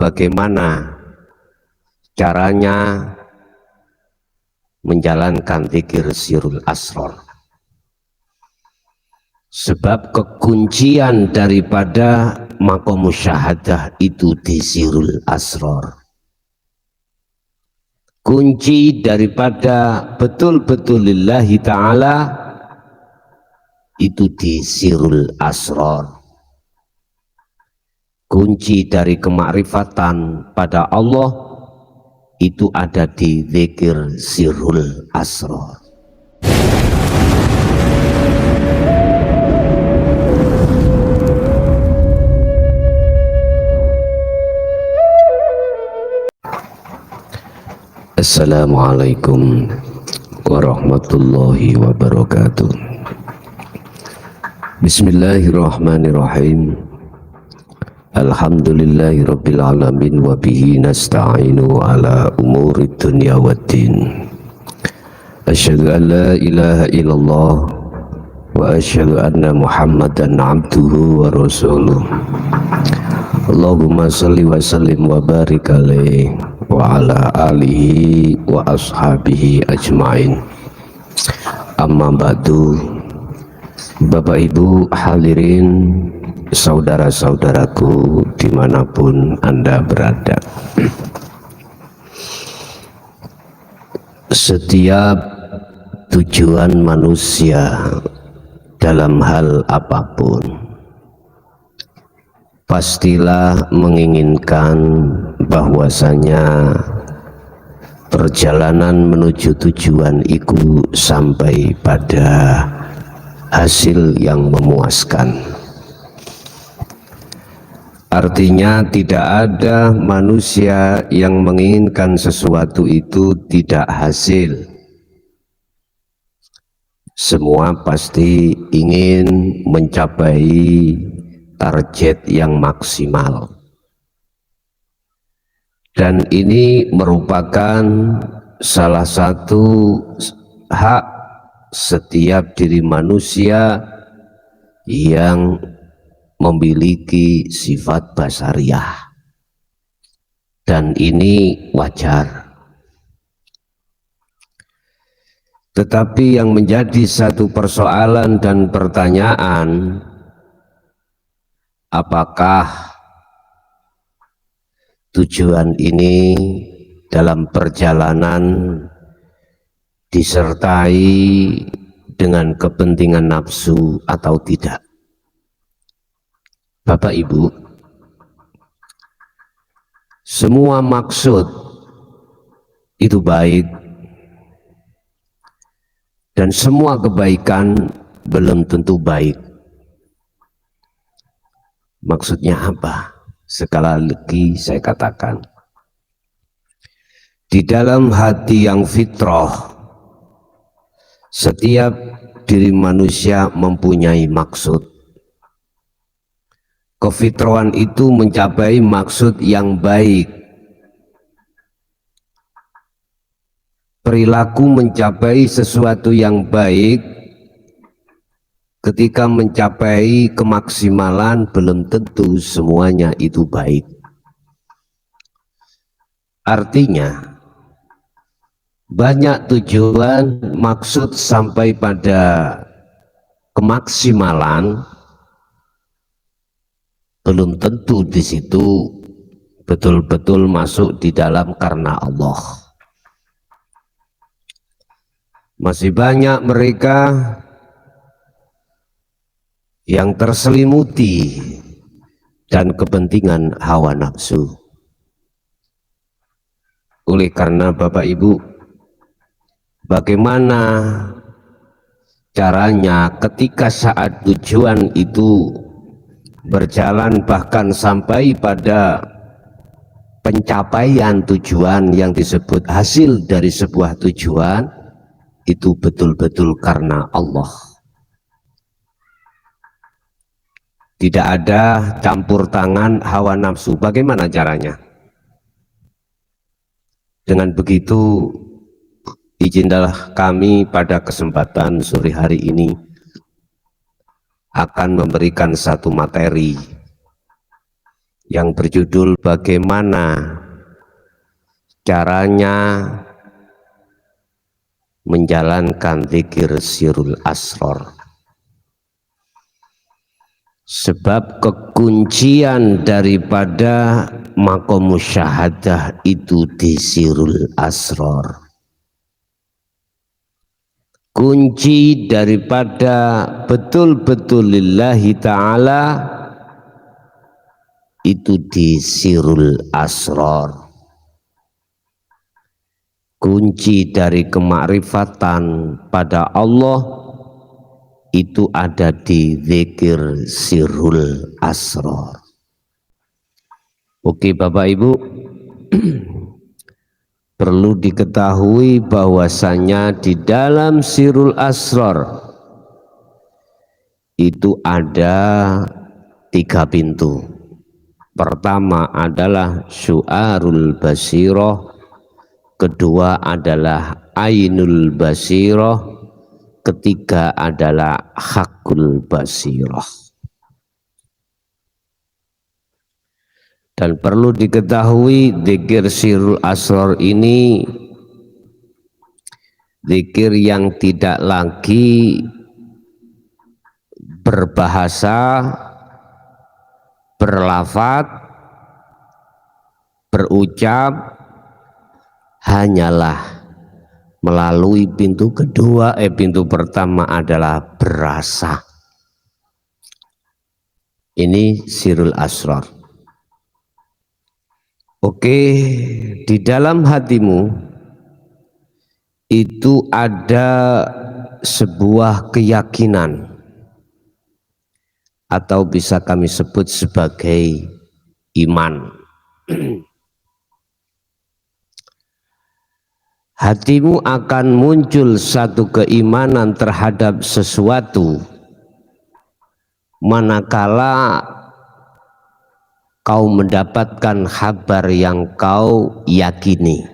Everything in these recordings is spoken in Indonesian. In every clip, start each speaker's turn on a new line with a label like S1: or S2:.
S1: bagaimana caranya menjalankan zikir sirrul asrar. Sebab kekuncian daripada maqam musyahadah itu di sirrul asrar. Kunci daripada betul-betul lillahi ta'ala itu di sirrul asrar. Kunci dari kemakrifatan pada Allah itu ada di zikir sirrul asrar. Assalamualaikum warahmatullahi wabarakatuh. Bismillahirrahmanirrahim. Alhamdulillahi rabbil alamin wa bihi nasta'inu ala umuri dunya waddin. Asyhadu an la ilaha illallah wa asyhadu anna Muhammadan abduhu wa rasuluh. Allahumma salli wa sallim wa barik alaihi wa ala alihi wa ashabihi ajma'in. Amma ba'du. Bapak Ibu hadirin, saudara-saudaraku dimanapun Anda berada, setiap tujuan manusia dalam hal apapun pastilah menginginkan bahwasanya perjalanan menuju tujuan itu sampai pada hasil yang memuaskan. Artinya tidak ada manusia yang menginginkan sesuatu itu tidak hasil. Semua pasti ingin mencapai target yang maksimal. Dan ini merupakan salah satu hak setiap diri manusia yang memiliki sifat basariah, dan ini wajar. Tetapi yang menjadi satu persoalan dan pertanyaan, apakah tujuan ini dalam perjalanan disertai dengan kepentingan nafsu atau tidak? Bapak Ibu, semua maksud itu baik, dan semua kebaikan belum tentu baik. Maksudnya apa? Sekali lagi saya katakan, di dalam hati yang fitrah, setiap diri manusia mempunyai maksud. Kefitrahan itu mencapai maksud yang baik. Perilaku mencapai sesuatu yang baik ketika mencapai kemaksimalan belum tentu semuanya itu baik. Artinya banyak tujuan maksud sampai pada kemaksimalan belum tentu di situ betul-betul masuk di dalam karena Allah. Masih banyak mereka yang terselimuti dan kepentingan hawa nafsu. Oleh karena Bapak Ibu, bagaimana caranya ketika saat tujuan itu berjalan bahkan sampai pada pencapaian tujuan yang disebut hasil dari sebuah tujuan itu betul-betul karena Allah. Tidak ada campur tangan hawa nafsu. Bagaimana caranya? Dengan begitu, izinkanlah kami pada kesempatan sore hari ini akan memberikan satu materi yang berjudul bagaimana caranya menjalankan zikir sirul asror. Sebab kekuncian daripada maqam musyahadah itu di sirul asror. Kunci daripada betul-betul lillahi ta'ala itu di sirul asror. Kunci dari kemakrifatan pada Allah itu ada di zikir sirul asror. Oke Bapak Ibu, perlu diketahui bahwasanya di dalam sirul asror itu ada 3 pintu. Pertama adalah syu'arul basiroh, kedua adalah ainul basiroh, ketiga adalah hakul basiroh. Dan perlu diketahui zikir sirul asror ini zikir yang tidak lagi berbahasa, berlafaz, berucap, hanyalah melalui pintu kedua, pintu pertama adalah berasa. Ini sirul asror. Oke, di dalam hatimu itu ada sebuah keyakinan atau bisa kami sebut sebagai iman. Hatimu akan muncul satu keimanan terhadap sesuatu manakala kau mendapatkan kabar yang kau yakini.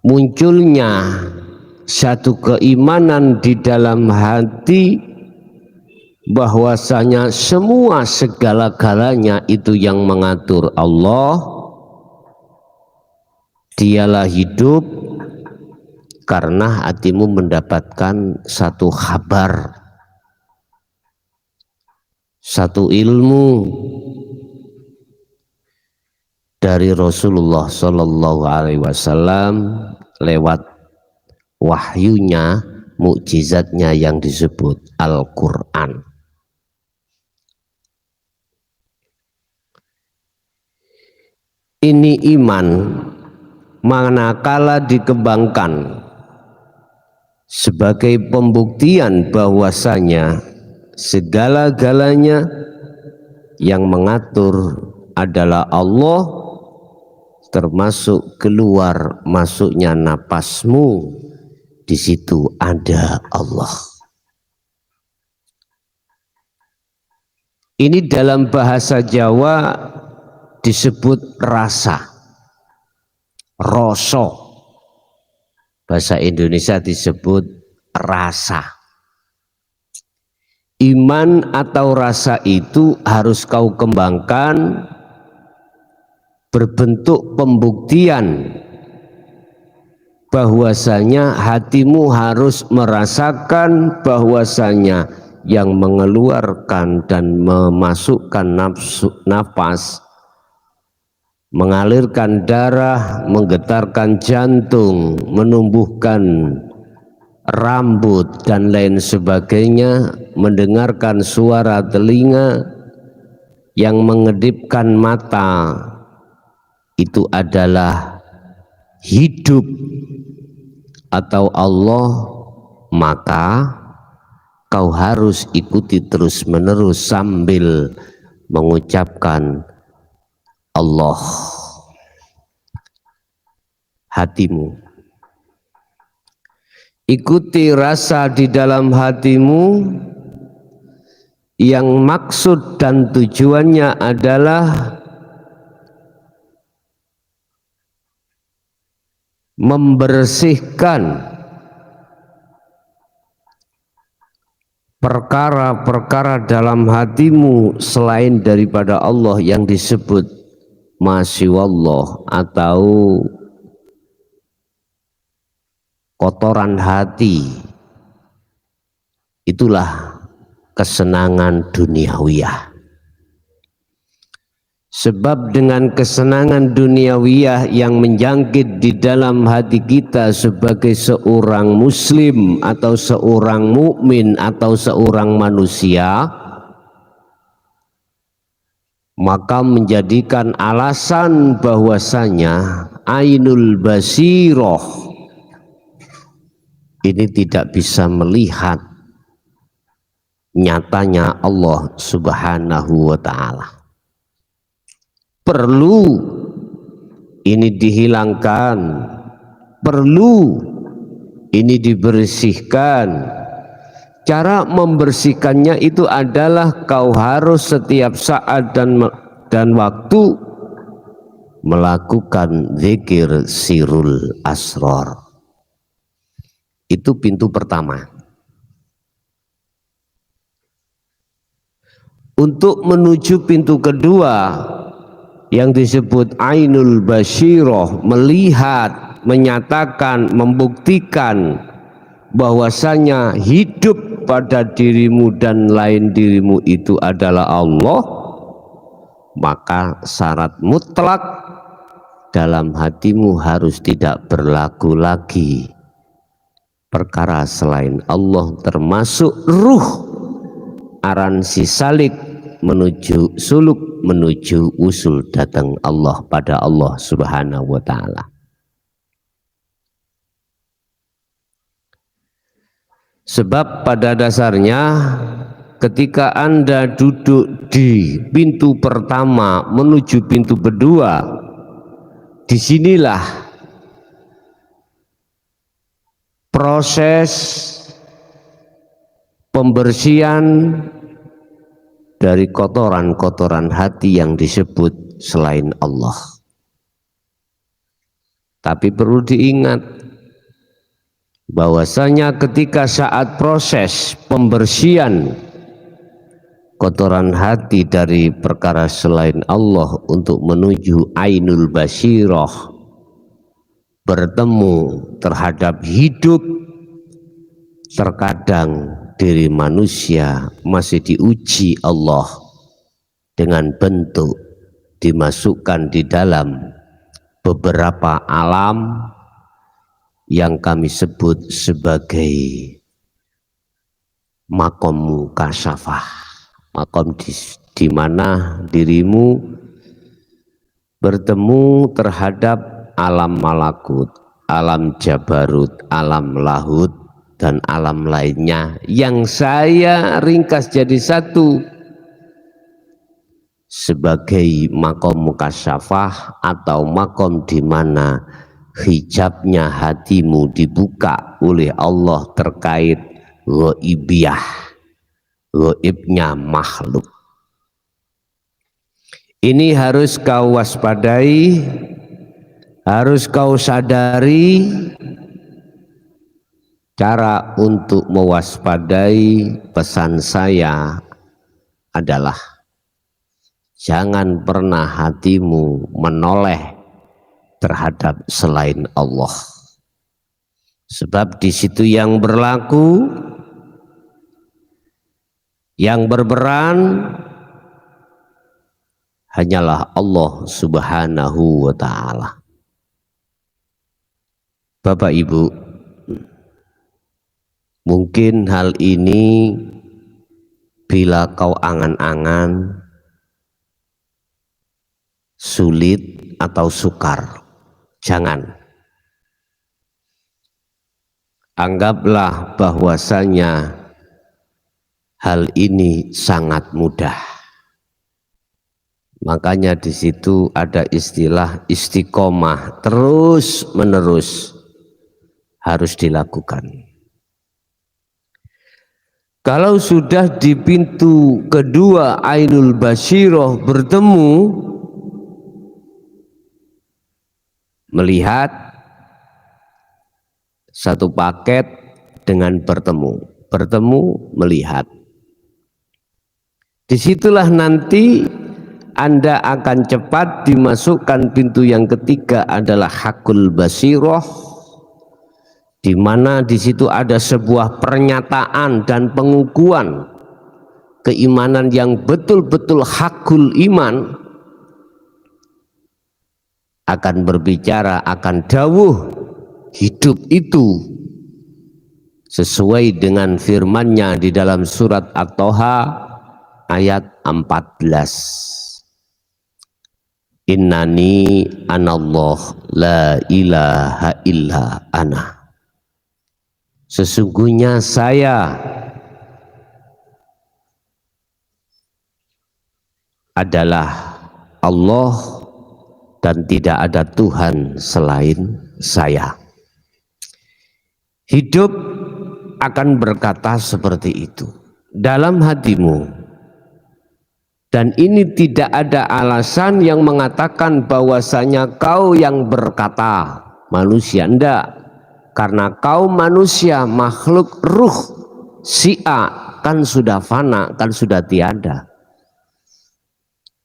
S1: Munculnya satu keimanan di dalam hati bahwasanya semua segala-galanya itu yang mengatur Allah. Dialah hidup karena hatimu mendapatkan satu kabar, satu ilmu dari Rasulullah Shallallahu Alaihi Wasallam lewat wahyunya, mukjizatnya yang disebut Al-Quran. Ini iman manakala dikembangkan sebagai pembuktian bahwasanya segala-galanya yang mengatur adalah Allah, termasuk keluar masuknya napasmu, di situ ada Allah. Ini dalam bahasa Jawa disebut rasa, rasa. Bahasa Indonesia disebut rasa. Iman atau rasa itu harus kau kembangkan berbentuk pembuktian bahwasanya hatimu harus merasakan bahwasanya yang mengeluarkan dan memasukkan nafas, mengalirkan darah, menggetarkan jantung, menumbuhkan rambut dan lain sebagainya, mendengarkan suara telinga, yang mengedipkan mata, itu adalah hidup atau Allah, maka kau harus ikuti terus menerus sambil mengucapkan Allah. Hatimu, ikuti rasa di dalam hatimu yang maksud dan tujuannya adalah membersihkan perkara-perkara dalam hatimu selain daripada Allah yang disebut masyiwallah atau kotoran hati, itulah kesenangan duniawiyah. Sebab dengan kesenangan duniawiyah yang menjangkit di dalam hati kita sebagai seorang muslim atau seorang mukmin atau seorang manusia, maka menjadikan alasan bahwasanya ainul basiroh ini tidak bisa melihat nyatanya Allah Subhanahu wa ta'ala. Perlu ini dihilangkan, perlu ini dibersihkan. Cara membersihkannya itu adalah kau harus setiap saat dan waktu melakukan zikir sirul asror. Itu pintu pertama. Untuk menuju pintu kedua yang disebut ainul basyiroh, melihat, menyatakan, membuktikan bahwasanya hidup pada dirimu dan lain dirimu itu adalah Allah, maka syarat mutlak dalam hatimu harus tidak berlaku lagi perkara selain Allah, termasuk ruh aran si salik menuju suluk, menuju usul datang Allah pada Allah Subhanahu wa ta'ala. Sebab pada dasarnya ketika Anda duduk di pintu pertama menuju pintu kedua, disinilah proses pembersihan dari kotoran-kotoran hati yang disebut selain Allah. Tapi perlu diingat bahwasanya ketika saat proses pembersihan kotoran hati dari perkara selain Allah untuk menuju ainul basyiroh, bertemu terhadap hidup, terkadang diri manusia masih diuji Allah dengan bentuk dimasukkan di dalam beberapa alam yang kami sebut sebagai makom mukasyafah, makom di mana dirimu bertemu terhadap alam malakut, alam jabarut, alam lahut, dan alam lainnya yang saya ringkas jadi satu sebagai makom mukasyafah atau makom di mana hijabnya hatimu dibuka oleh Allah terkait ghaibiyah, ghaibnya makhluk. Ini harus kau waspadai, harus kau sadari. Cara untuk mewaspadai pesan saya adalah jangan pernah hatimu menoleh terhadap selain Allah. Sebab di situ yang berlaku, yang berperan hanyalah Allah Subhanahu wa ta'ala. Bapak Ibu, mungkin hal ini bila kau angan-angan sulit atau sukar, jangan. Anggaplah bahwasanya hal ini sangat mudah. Makanya di situ ada istilah istiqomah, terus menerus harus dilakukan. Kalau sudah di pintu kedua ainul basyiroh bertemu, melihat satu paket dengan bertemu, bertemu, melihat. Disitulah nanti Anda akan cepat dimasukkan pintu yang ketiga adalah hakul basiroh, di mana di situ ada sebuah pernyataan dan pengukuhan keimanan yang betul-betul hakul iman, akan berbicara akan dawuh hidup itu sesuai dengan firman-Nya di dalam surat At-Thaha ayat 14. Innani anallah la ilaha illa ana. Sesungguhnya saya adalah Allah dan tidak ada Tuhan selain saya. Hidup akan berkata seperti itu dalam hatimu. Dan ini tidak ada alasan yang mengatakan bahwasanya kau yang berkata, manusia enggak. Karena kau manusia, makhluk ruh, si A kan sudah fana, kan sudah tiada.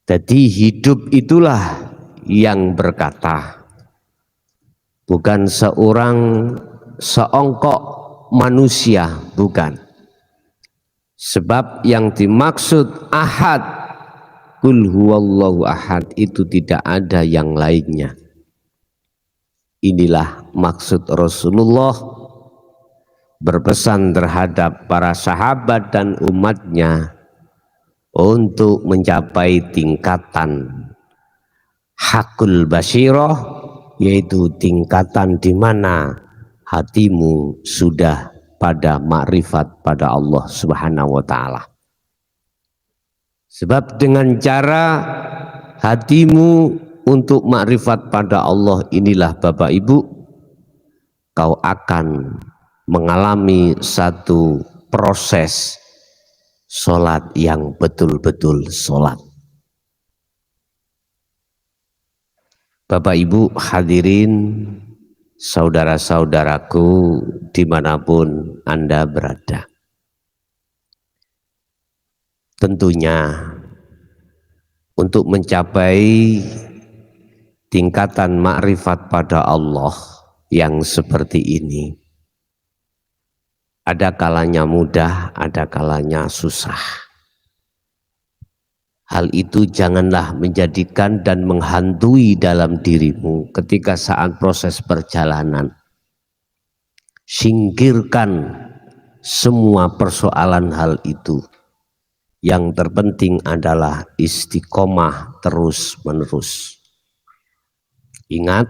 S1: Jadi hidup itulah yang berkata, bukan seongkok manusia, bukan. Sebab yang dimaksud ahad, Qul huwallahu ahad, itu tidak ada yang lainnya. Inilah maksud Rasulullah berpesan terhadap para sahabat dan umatnya untuk mencapai tingkatan hakul basiroh, yaitu tingkatan di mana hatimu sudah pada makrifat pada Allah Subhanahu wa ta'ala. Sebab dengan cara hatimu untuk makrifat pada Allah inilah Bapak Ibu, kau akan mengalami satu proses sholat yang betul-betul sholat. Bapak Ibu hadirin, saudara-saudaraku dimanapun Anda berada. Tentunya untuk mencapai tingkatan makrifat pada Allah yang seperti ini, ada kalanya mudah, ada kalanya susah. Hal itu janganlah menjadikan dan menghantui dalam dirimu ketika saat proses perjalanan. Singkirkan semua persoalan hal itu. Yang terpenting adalah istiqomah terus-menerus. Ingat,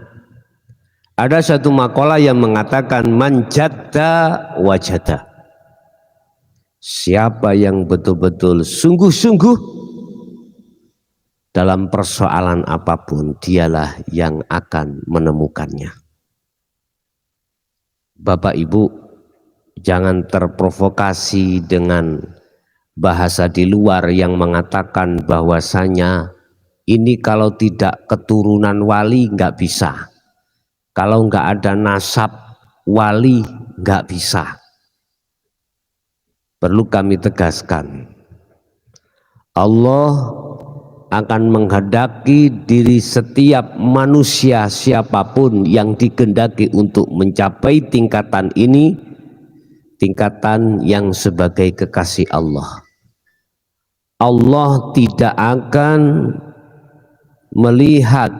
S1: ada satu makalah yang mengatakan man jadda wajada. Siapa yang betul-betul sungguh-sungguh dalam persoalan apapun, dialah yang akan menemukannya. Bapak Ibu, jangan terprovokasi dengan bahasa di luar yang mengatakan bahwasanya ini kalau tidak keturunan wali nggak bisa, kalau nggak ada nasab wali nggak bisa. Perlu kami tegaskan, Allah akan menghendaki diri setiap manusia siapapun yang dikehendaki untuk mencapai tingkatan ini, tingkatan yang sebagai kekasih Allah. Allah tidak akan melihat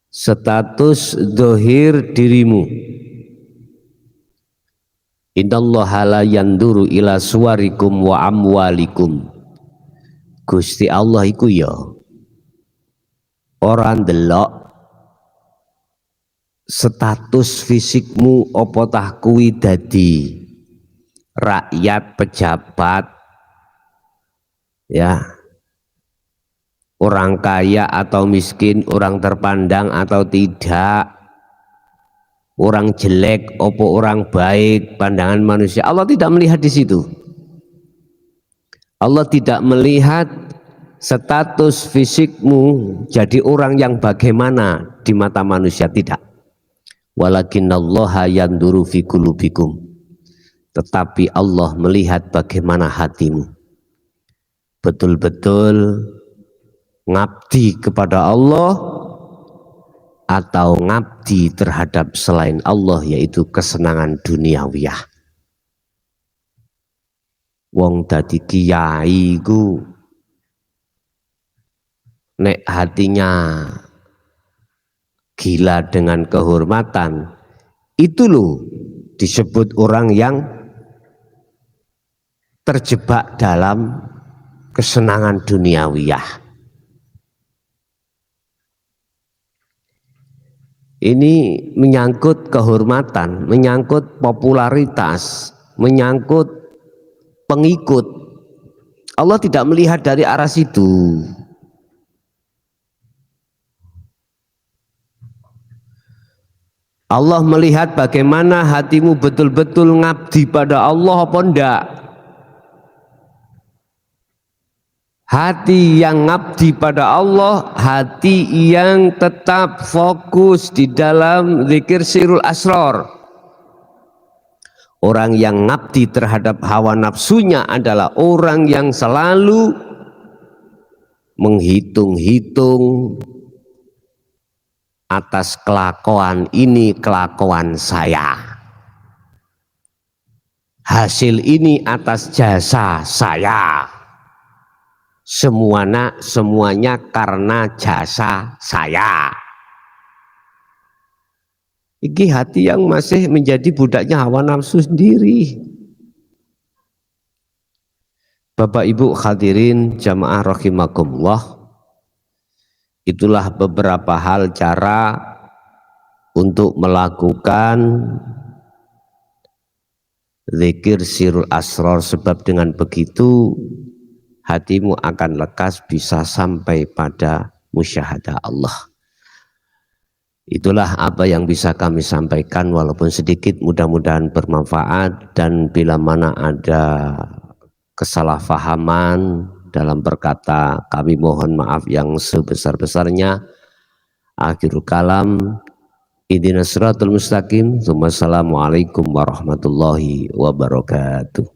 S1: status zahir dirimu. Innallaha la yanduru ila suwarikum wa amwalikum. Gusti Allah iku ya ora ndelok status fisikmu apa tah kuwi dadi rakyat pejabat, ya, orang kaya atau miskin, orang terpandang atau tidak, orang jelek opo orang baik, pandangan manusia. Allah tidak melihat di situ. Allah tidak melihat status fisikmu jadi orang yang bagaimana di mata manusia, tidak. Walakinallaha yanduru fi qulubikum. tetapi Allah melihat bagaimana hatimu. Betul-betul ngabdi kepada Allah atau ngabdi terhadap selain Allah, yaitu kesenangan duniawiyah. Wong dadi kiai ku nek hatinya gila dengan kehormatan, itu loh disebut orang yang terjebak dalam kesenangan duniawiyah. Ini menyangkut kehormatan, menyangkut popularitas, menyangkut pengikut. Allah tidak melihat dari arah situ. Allah melihat bagaimana hatimu betul-betul ngabdi pada Allah apa enggak. Hati yang ngabdi pada Allah, hati yang tetap fokus di dalam zikir sirul asrar. Orang yang ngabdi terhadap hawa nafsunya adalah orang yang selalu menghitung-hitung atas kelakuan ini, kelakuan saya. Hasil ini atas jasa saya. Semuanya karena jasa saya. Iki hati yang masih menjadi budaknya hawa nafsu sendiri. Bapak Ibu hadirin jamaah rahimakumullah, itulah beberapa hal cara untuk melakukan zikir sirul asrar, sebab dengan begitu hatimu akan lekas bisa sampai pada musyahadah Allah. Itulah apa yang bisa kami sampaikan, walaupun sedikit, mudah-mudahan bermanfaat. Dan bila mana ada kesalahpahaman dalam berkata, kami mohon maaf yang sebesar-besarnya. Akhirul kalam, ihdinas siratal mustaqim. Wassalamualaikum warahmatullahi wabarakatuh.